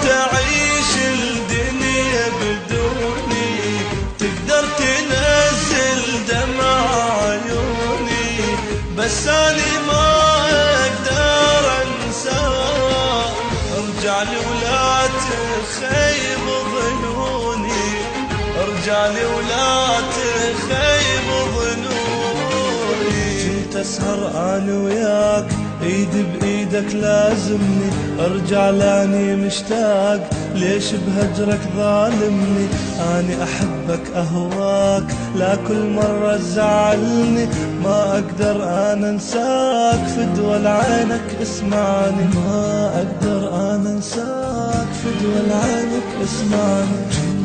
تعيش الدنيا بدوني، تقدر تنزل دمع عيوني، بس أنا ما أقدر أنساك. ارجع لي ولا تخيب ظنوني، ارجع لي ولا تخيب ظنوني. كنت أسهر أنا وياك ايدي بايدك لازمني، ارجع لاني مشتاق، ليش بهجرك ظالمني؟ اني احبك اهواك، لا كل مرة تزعلني، ما اقدر انا انساك، فدوى لعينك اسمعني، ما اقدر انا انساك، فدوى لعينك اسمعني.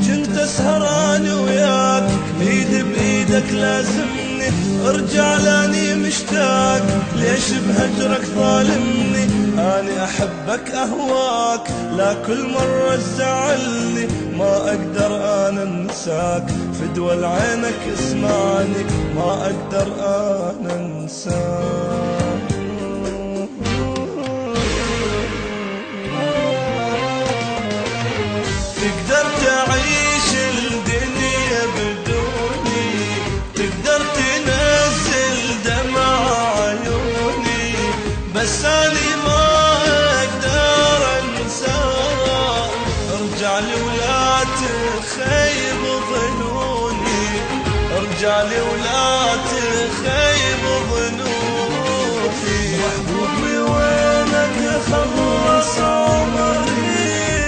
كنت اسهر انا وياك ايدي بايدك لازمني، ارجع لاني مشتاق، ليش بهجرك ظالمني؟ اني احبك اهواك، لا كل مرة تزعلني، ما اقدر انا انساك، فدوى لعينك اسمعني، ما اقدر انا انساك. تقدر تعيش الدنيا بدوني، تقدر تنزل دمع عيوني، بس أنا ما أقدر أنساك. ارجع لي ولا تخيب ظنوني، ارجع لي ولا تخيب ظنوني. محبوبي وينك خلص عمري،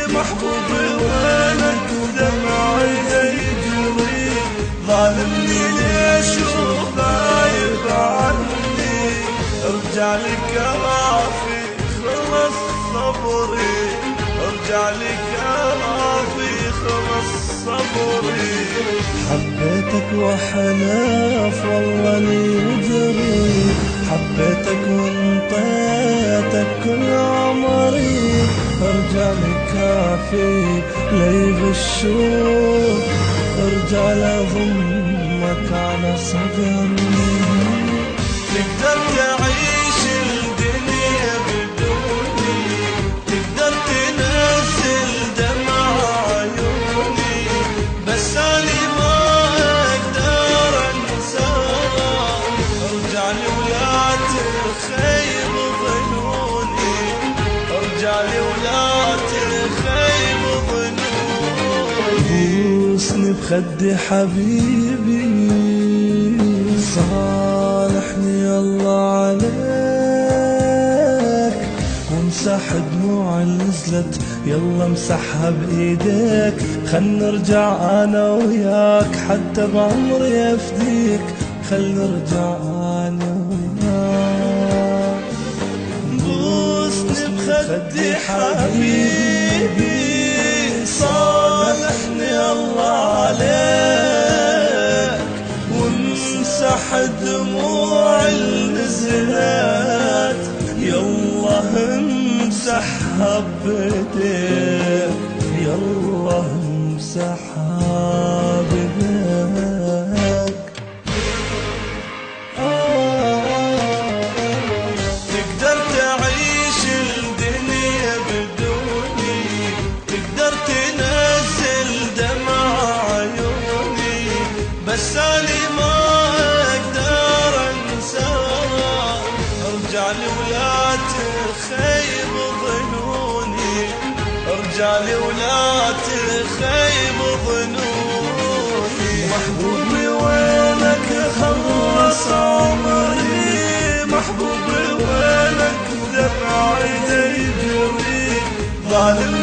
محبوبي وينك دمعي يجري، ظالمني ليش وغايب عني؟ ارجع لي كافي خلص صبري، ارجع لي كافي خلص صبري. حبيتك وحلف والله لي وجري، حبيتك وانطيتك كل عمري، ارجع لي كافي ليغشوك، ارجع لضمك على صدري. تقدر تعيش الدنيا بدوني، تقدر تنزل دمع عيوني، بس أنا ما أقدر أنساك. ارجع لي ولا تخيب ظنوني، ارجع لي ولا تخيب ظنوني. بوسني بخدي حبيبي، صالحني الله عليك، وامسح دموع اللي نزلت يلا امسحها بايديك، خل نرجع انا وياك حتى بعمري افديك، خل نرجع انا وياك. بوسني بخدي حبيبي، صالحني الله عليك، وامسح دموع النزلات يلا امسحها بيديك، يلا امسحها بيديك. تقدر تعيش الدنيا بدوني، تقدر تنزل دمع عيوني، بس أنا ما أقدر أنساك. ارجع لي ولا تخيب ظنوني، ارجع لي ولا تخيب ظنوني. محبوبي وينك خلص عمري، محبوبي وينك دمعي يجري، ظالم